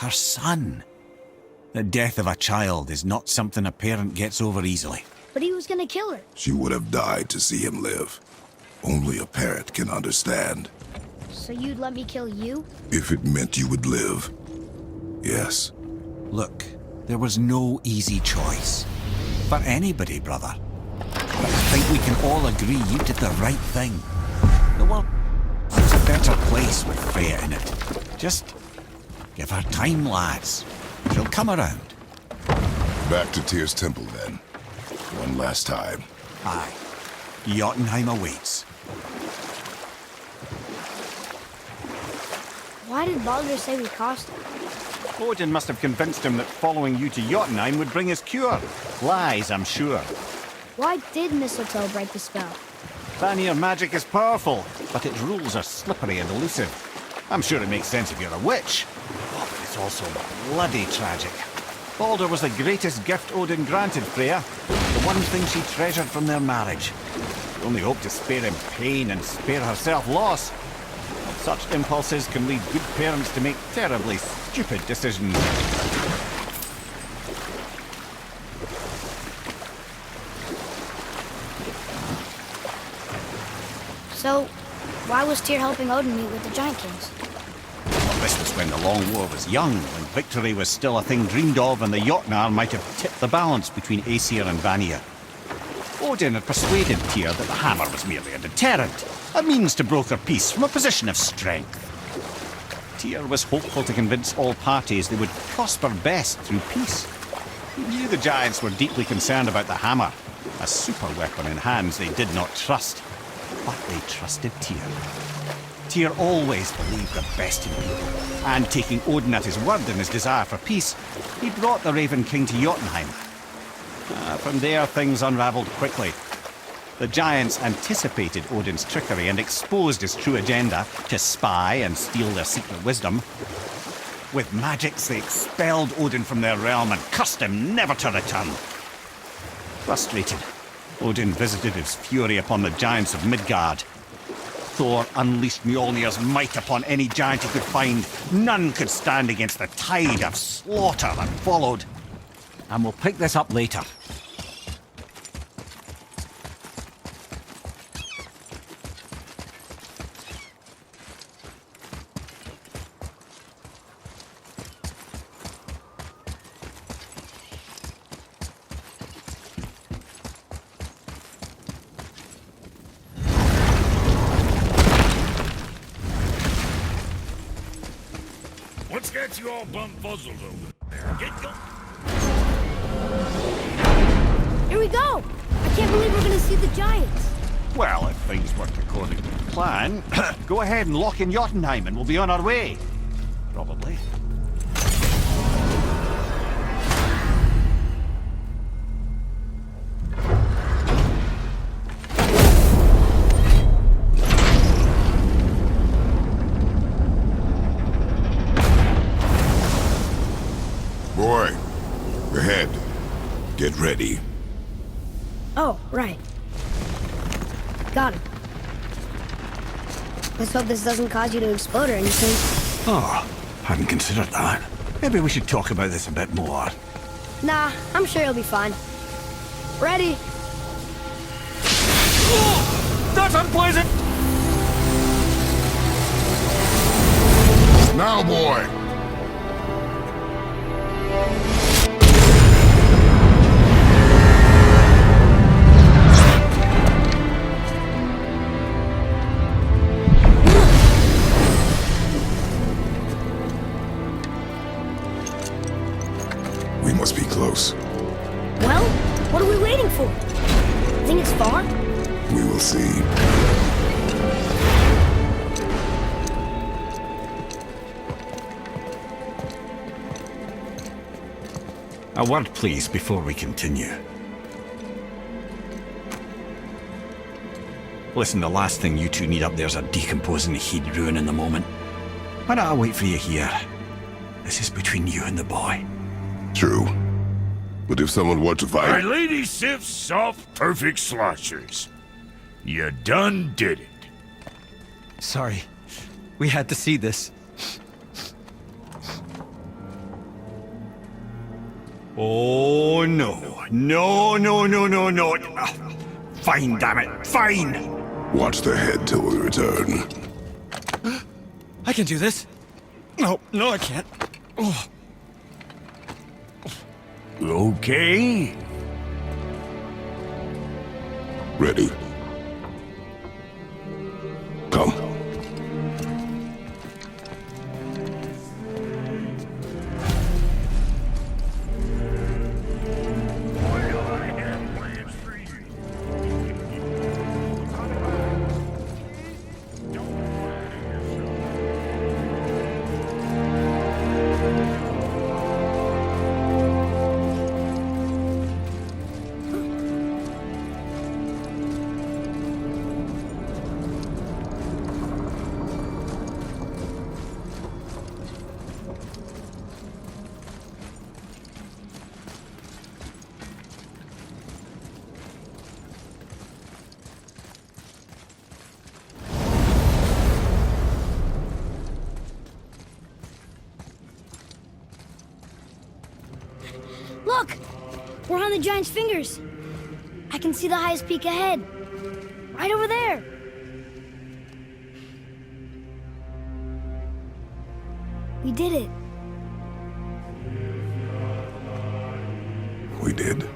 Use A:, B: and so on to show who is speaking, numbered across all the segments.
A: Her son. The death of a child is not something a parent gets over easily.
B: But he was gonna kill her.
C: She would have died to see him live. Only a parent can understand.
B: So you'd let me kill you?
C: If it meant you would live. Yes.
A: Look, there was no easy choice. For anybody, brother. But I think we can all agree you did the right thing. The world is a better place with Freya in it. Just give her time, lads. She'll come around.
C: Back to Tyr's temple, then. One last time.
A: Aye. Jotunheim awaits.
B: Why did Baldur say we cost him?
D: Odin must have convinced him that following you to Jotunheim would bring his cure. Lies, I'm sure.
B: Why did mistletoe break the spell?
D: Vanir magic is powerful, but its rules are slippery and elusive. I'm sure it makes sense if you're a witch. But it's also bloody tragic. Baldur was the greatest gift Odin granted Freya. The one thing she treasured from their marriage. She only hoped to spare him pain and spare herself loss. Such impulses can lead good parents to make terribly stupid decisions.
B: So, why was Tyr helping Odin meet with the Giant Kings?
D: Well, this was when the Long War was young, when victory was still a thing dreamed of, and the Jotnar might have tipped the balance between Aesir and Vanir. Odin had persuaded Tyr that the hammer was merely a deterrent, a means to broker peace from a position of strength. Tyr was hopeful to convince all parties they would prosper best through peace. He knew the giants were deeply concerned about the hammer, a super weapon in hands they did not trust. But they trusted Tyr. Tyr always believed the best in people, and taking Odin at his word in his desire for peace, he brought the Raven King to Jotunheim. From there, things unraveled quickly. The giants anticipated Odin's trickery and exposed his true agenda to spy and steal their secret wisdom. With magics, they expelled Odin from their realm and cursed him never to return. Frustrated, Odin visited his fury upon the giants of Midgard. Thor unleashed Mjolnir's might upon any giant he could find. None could stand against the tide of slaughter that followed. And we'll pick this up later.
E: What's got you all bum-fuzzled over there? Get going.
B: Here we go! I can't believe we're gonna see the giants.
D: Well, if things work according to plan, go ahead and lock in Jotunheim and we'll be on our way. Probably.
C: Boy, ahead. Get ready.
B: Oh, right. Got it. Let's hope this doesn't cause you to explode or anything.
A: Oh, hadn't considered that. Maybe we should talk about this a bit more.
B: Nah, I'm sure you'll be fine. Ready?
D: Oh, that's unpleasant!
C: Now, boy! We must be close.
B: Well, what are we waiting for? Think it's far?
C: We will see.
A: A word, please, before we continue. Listen, the last thing you two need up there's a decomposing heat ruining the moment. Why don't I wait for you here? This is between you and the boy.
C: True. But if someone were to
E: My
C: fight...
E: lady sips soft, perfect sloshers. You done did it.
F: Sorry. We had to see this.
D: Oh, no. No, no, no, no, no. Fine, damn it. Fine.
C: Watch the head till we return.
F: I can do this. No, I can't. Oh.
E: Okay.
C: Ready. Come.
B: Look! We're on the giant's fingers. I can see the highest peak ahead. Right over there. We did it.
C: We did.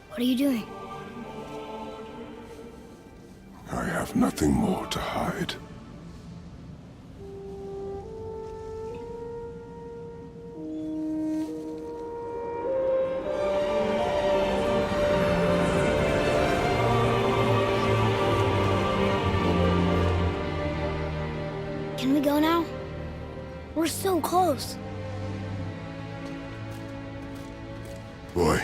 B: What are you doing?
C: I have nothing more to hide.
B: Can we go now? We're so close.
C: Boy.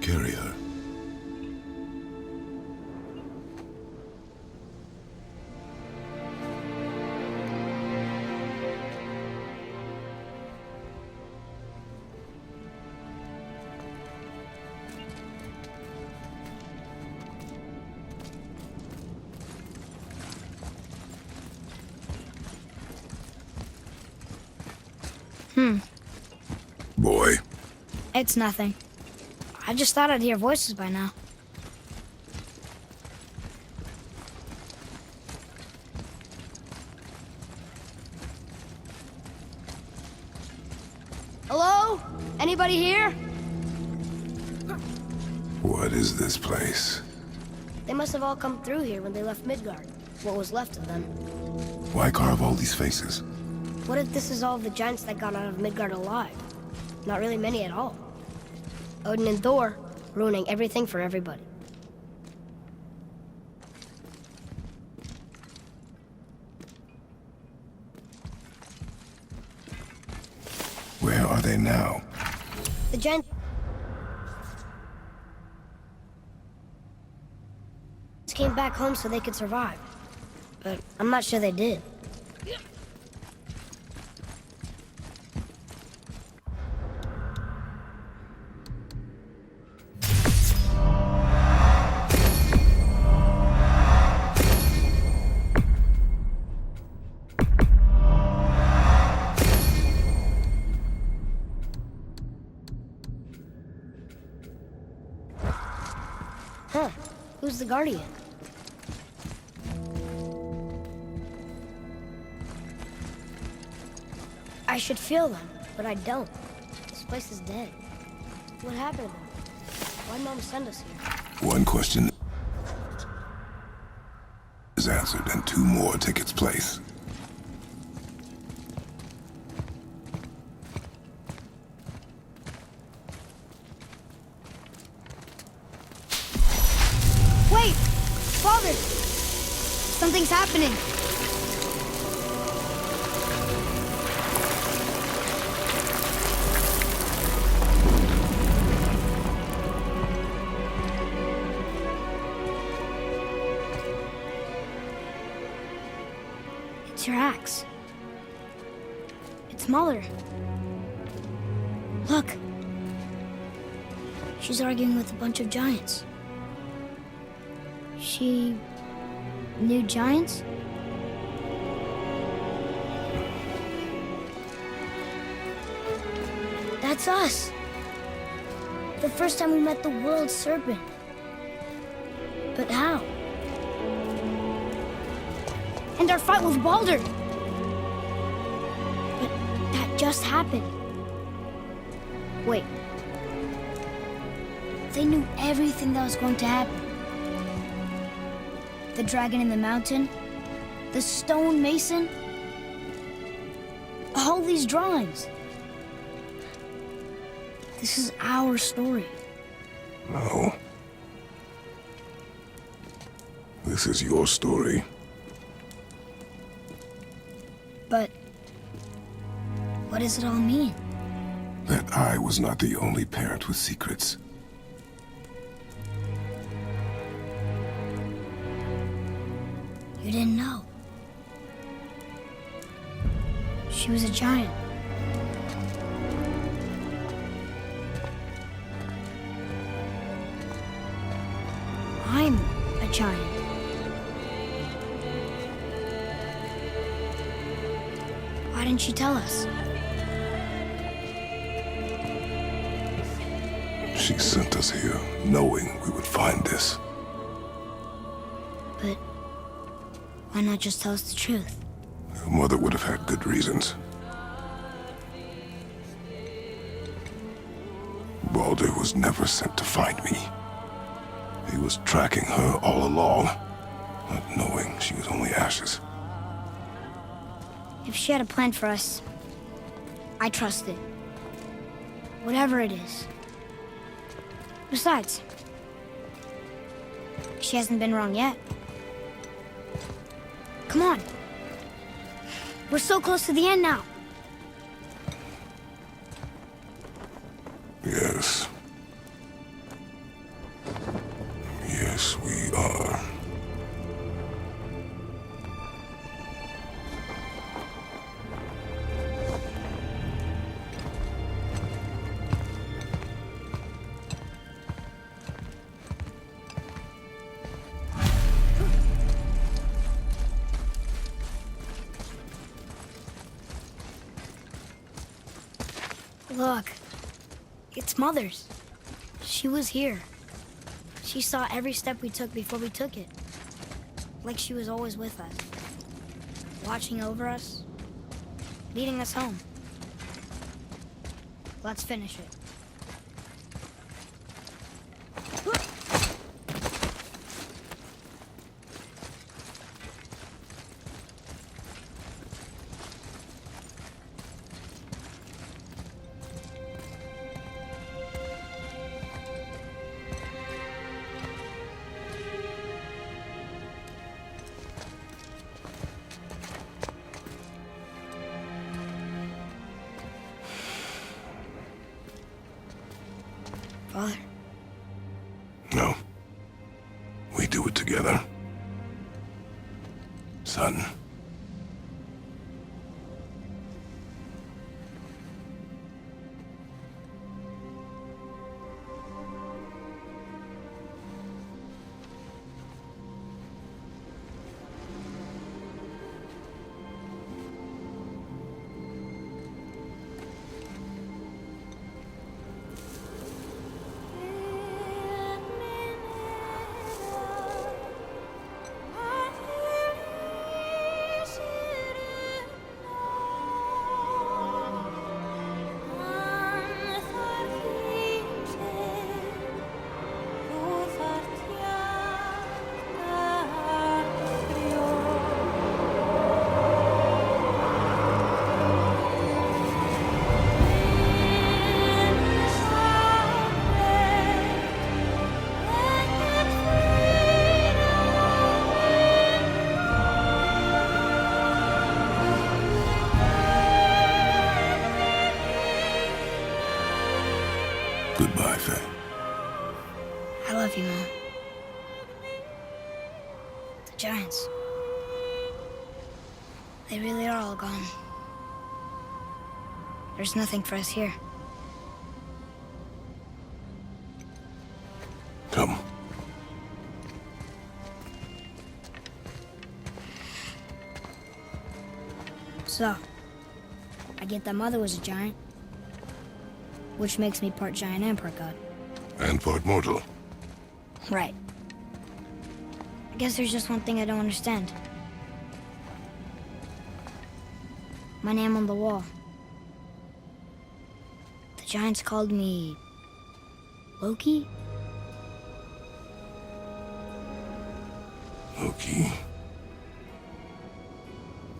C: Carry her. Boy.
B: It's nothing. I just thought I'd hear voices by now. Hello? Anybody here?
C: What is this place?
B: They must have all come through here when they left Midgard. What was left of them.
C: Why carve all these faces?
B: What if this is all the giants that got out of Midgard alive? Not really many at all. Odin and Thor, ruining everything for everybody.
C: Where are they now?
B: The giants came back home so they could survive. But I'm not sure they did. Huh. Who's the guardian? I should feel them, but I don't. This place is dead. What happened to them? Why'd Mom send us here?
C: One question is answered and two more take its place.
B: Wait! Father! Something's happening. It's your axe. It's Mother. Look. She's arguing with a bunch of giants. She knew giants? That's us. The first time we met the world serpent. But how? And our fight with Baldur. But that just happened. Wait. They knew everything that was going to happen. The dragon in the mountain, the stone mason, all these drawings. This is our story.
C: No. This is your story.
B: But what does it all mean?
C: That I was not the only parent with secrets.
B: You didn't know. She was a giant. I'm a giant. Why didn't she tell us?
C: She sent us here, knowing we would find this.
B: But why not just tell us the truth?
C: Your mother would have had good reasons. Baldur was never sent to find me. He was tracking her all along, not knowing she was only ashes.
B: If she had a plan for us, I trust it. Whatever it is. Besides, she hasn't been wrong yet. Come on. We're so close to the end now.
C: Yes. Yes, we are.
B: Look, it's Mother's. She was here. She saw every step we took before we took it. Like she was always with us. Watching over us. Leading us home. Let's finish it. Father?
C: No. We do it together. Son.
B: I love you, Mom. The giants. They really are all gone. There's nothing for us here.
C: Come.
B: So, I get that Mother was a giant, which makes me part giant and part god.
C: And part mortal.
B: Right. I guess there's just one thing I don't understand. My name on the wall. The giants called me... Loki?
C: Loki.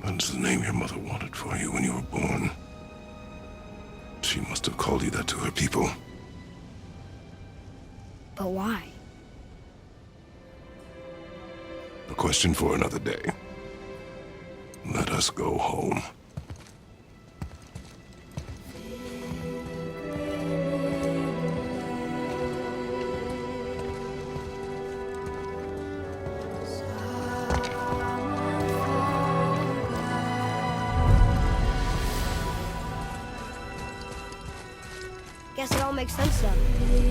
C: That's the name your mother wanted for you when you were born. She must have called you that to her people.
B: But why?
C: A question for another day. Let us go home.
B: Guess it all makes sense now.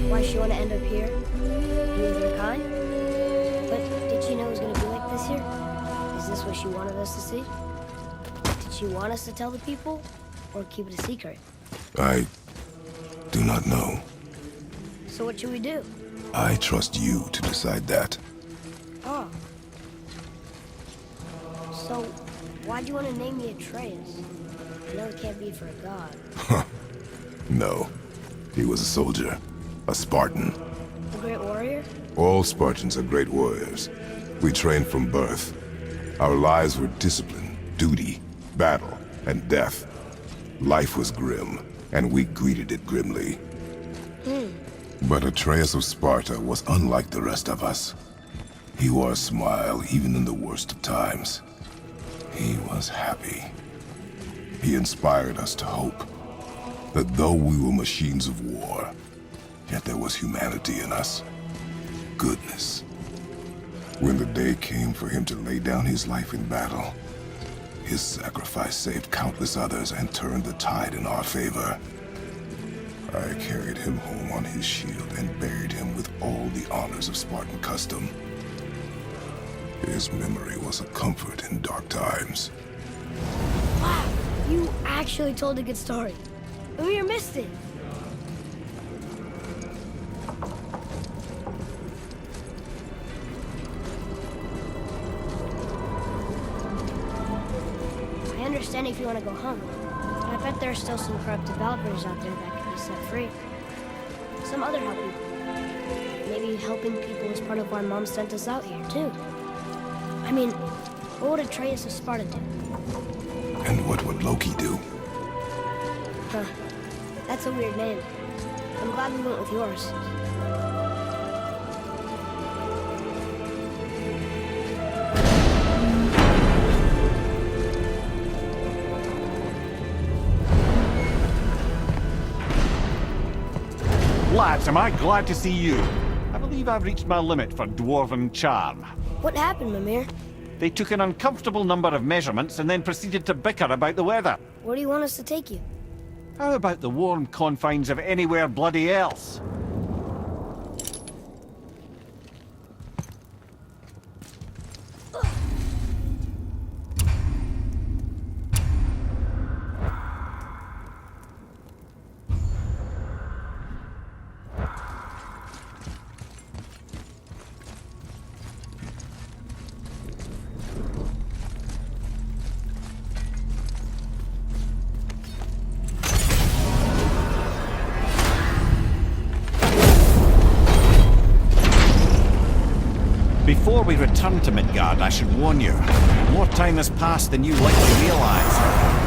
B: Why she want to end up here, be with her kind. But did she know it was going to be like this here? Is this what she wanted us to see? Did she want us to tell the people, or keep it a secret?
C: I do not know.
B: So what should we do?
C: I trust you to decide that.
B: Oh. So, why'd you want to name me Atreus? I know it can't be for a god.
C: No. He was a soldier. A Spartan.
B: A great warrior?
C: All Spartans are great warriors. We trained from birth. Our lives were discipline, duty, battle, and death. Life was grim, and we greeted it grimly. But Atreus of Sparta was unlike the rest of us. He wore a smile even in the worst of times. He was happy. He inspired us to hope that though we were machines of war, yet there was humanity in us. Goodness. When the day came for him to lay down his life in battle, his sacrifice saved countless others and turned the tide in our favor. I carried him home on his shield and buried him with all the honors of Spartan custom. His memory was a comfort in dark times.
B: Wow, you actually told a good story. And we missed it. I understand if you want to go home, but I bet there are still some corrupt developers out there that could be set free. Some other help people. Maybe helping people is part of why Mom sent us out here, too. I mean, what would Atreus of Sparta do?
C: And what would Loki do?
B: Huh. That's a weird name. I'm glad we went with yours.
D: Lads, am I glad to see you. I believe I've reached my limit for dwarven charm.
B: What happened, Mimir?
D: They took an uncomfortable number of measurements and then proceeded to bicker about the weather.
B: Where do you want us to take you?
D: How about the warm confines of anywhere bloody else? Before we return to Midgard, I should warn you. More time has passed than you likely realize.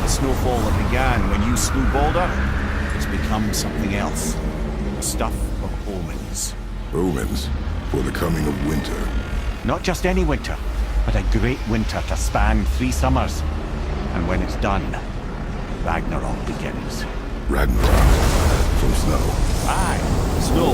D: The snowfall that began when you slew Balder has become something else. Stuff of omens.
C: Omens for the coming of winter.
D: Not just any winter, but a great winter to span 3 summers. And when it's done, Ragnarok begins.
C: Ragnarok from snow.
D: Aye, snow,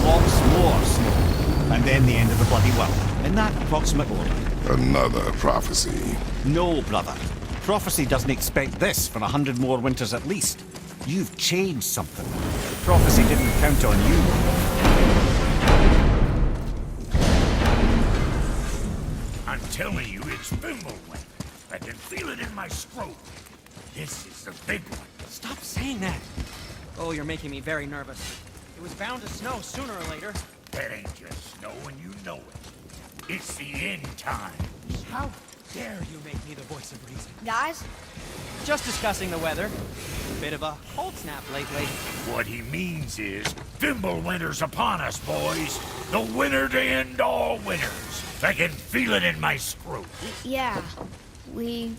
D: lots more snow. And then the end of the bloody world, in that approximate order.
C: Another prophecy.
D: No, brother. Prophecy doesn't expect this for 100 more winters at least. You've changed something. Prophecy didn't count on you.
E: I'm telling you, it's Fimbulwinter. I can feel it in my scrotum. This is the big one.
F: Stop saying that. Oh, you're making me very nervous. It was bound to snow sooner or later.
E: That ain't just snow, and you know it. It's the end times.
F: How dare you make me the voice of reason?
B: Guys,
F: Just discussing the weather. Bit of a cold snap lately.
E: What he means is, Fimbulwinter's upon us, boys. The winter to end all winters. I can feel it in my scrotum.
B: yeah, we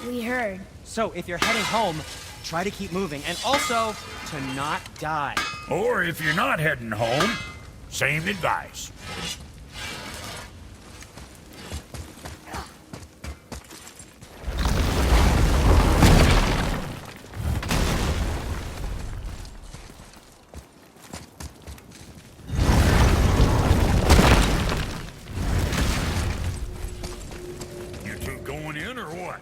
B: heard.
F: So if you're heading home, try to keep moving, and also to not die.
E: Or if you're not heading home, same advice. You two going in or what?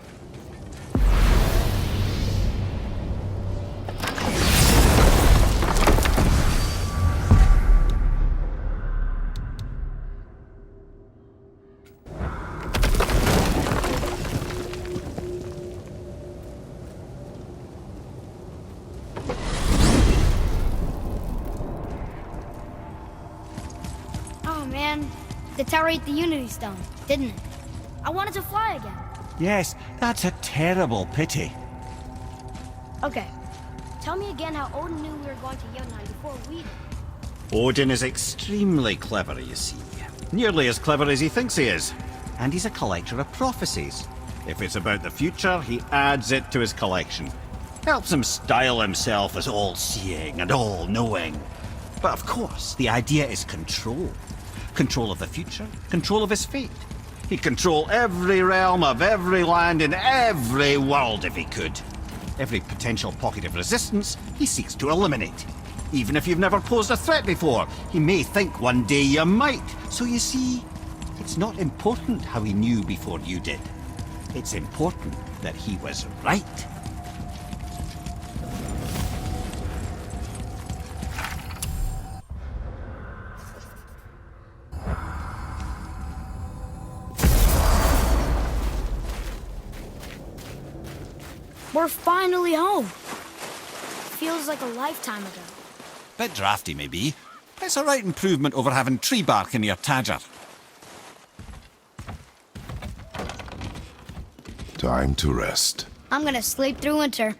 B: Oh man, the tower ate the Unity Stone, didn't it? I wanted to fly again.
D: Yes, that's a terrible pity.
B: Okay, tell me again how Odin knew we were going to Jotunheim before we did.
D: Odin is extremely clever, you see. Nearly as clever as he thinks he is. And he's a collector of prophecies. If it's about the future, he adds it to his collection. Helps him style himself as all-seeing and all-knowing. But of course, the idea is control. Control of the future, control of his fate. He'd control every realm of every land in every world if he could. Every potential pocket of resistance, he seeks to eliminate. Even if you've never posed a threat before, he may think one day you might. So you see, it's not important how he knew before you did. It's important that he was right.
B: We're finally home. Feels like a lifetime ago.
A: Bit drafty, maybe. It's a right improvement over having tree bark in your tadger.
C: Time to rest.
B: I'm gonna sleep through winter.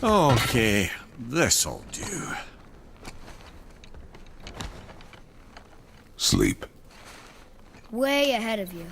A: Okay, this'll do.
C: Sleep.
B: Way ahead of you.